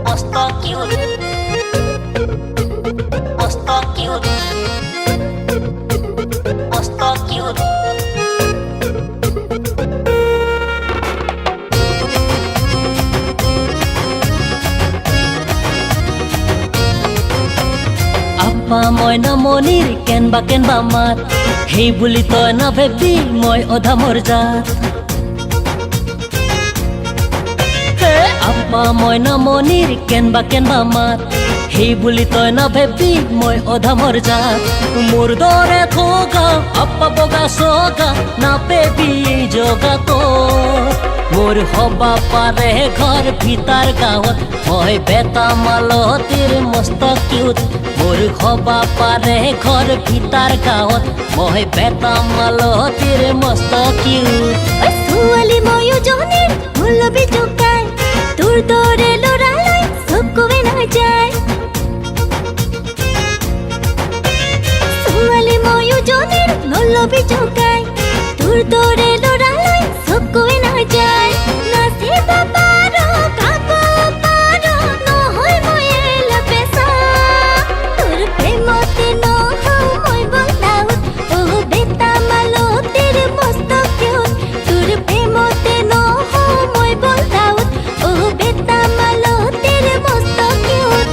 मस्त क्यूट मस्त क्यूट मस्त क्यूट আপা মই নামনিৰ কেনবা কেনবা মাত সেই বুলি তই নাভাবি মই অধা মোৰ জাত আপা মই নামনিৰ কেনবা কেনবা মাত সেই বুলি তই নাভাবি মই অধা মোৰ জাত মোৰ দৰে থকা আপা বগা চগা নাপেবি জগাত মোর হবা পারে ঘর ভিতার গাঁৱত মই বেটা মালতীৰ মস্ত কিউট মোর হবা পারে ঘর ভিতার গাঁৱত মই বেটা মালতীৰ মস্ত কিউট ছোৱালী ময়ো জনীৰ মূলবি জোকাই তোৰ দৰে ল'ৰালৈ চকুৱে নাযায় ছোৱালী ময়ো জনীৰ মূলবি জোকাই তোৰ দৰে ল'ৰালৈ চকুৱে নাযায় নাচিব পাৰ গাব পাৰ নহয় মই এলাপেচা তোৰ প্ৰেমতে নহওঁ মই বলাউত বেটা মালতীৰ মস্ত কিউট তোৰ প্ৰেমতে নহওঁ মই বলাউত বেটা মালতীৰ মস্ত কিউট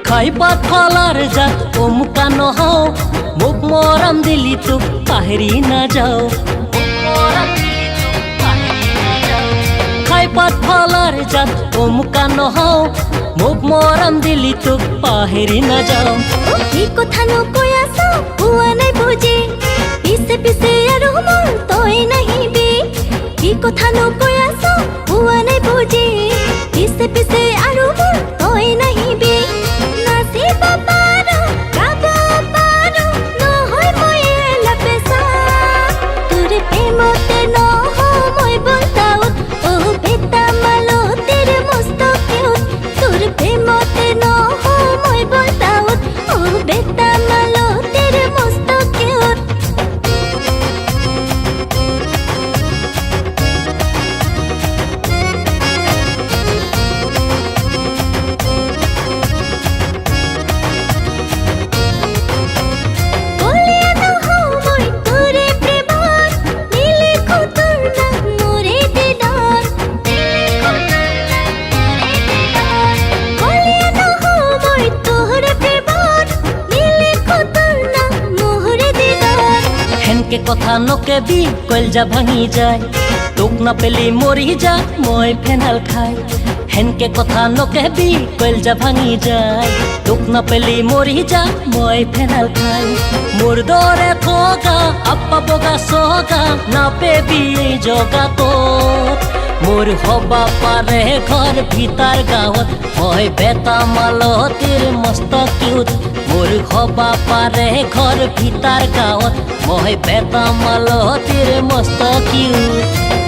খাই পাত ফলাৰ জাত অমুকা নহওঁ মোক মৰম দিলি তোক পাহৰি নাযাওঁ খাই পাত ফলাৰ জাত অমুকা নহওঁ মোক মৰম দিলি তোক পাহৰি নাযাওঁ কি কথা নকৈ আছ হোৱা নাই বুজি পিছে পিছে আৰু মোৰ তই নাহিবি কি কথা নকৈ আছ হোৱা নাই বুজি পিছে পিছে আৰু মোৰ তই নাহিবি নাচিব পাৰ গাব পাৰ নহয় মই এলাপেচা তোৰ প্ৰেমতে নহওঁ মই বলাউত বেটা মালতীৰ মস্ত কিউট তোৰ প্ৰেমতে নহওঁ মই বলাউত বেটা মালতীৰ মস্ত কিউট বলিয়া নহওঁ মই তোৰে প্ৰেমত নিলিখো তোৰ নাম মোৰে দিনত বলিয়া নহওঁ মই তোৰে প্ৰেমত নিলিখো তোৰ নাম মোৰে দিনত হেনকে কথা নকেবি কলজা ভাঙি যায় তোক নাপেলি মৰি যা মই ফেনাল খাই হেনকে কথা নকেবি কলজা ভাঙি যায় তোক নাপেলি মৰি যা মই ফেনাল খাই মোৰ দৰে থকা আপা বগা চগা নাপেবি জগাত মোৰ হবা পাৰে ঘৰ ভিতাৰ গাঁৱত মই বেটা মালতীৰ মস্ত কিউট মোৰ হবা পাৰে ঘৰ ভিতাৰ গাঁৱত মই বেটা মালতীৰ মস্ত কিউট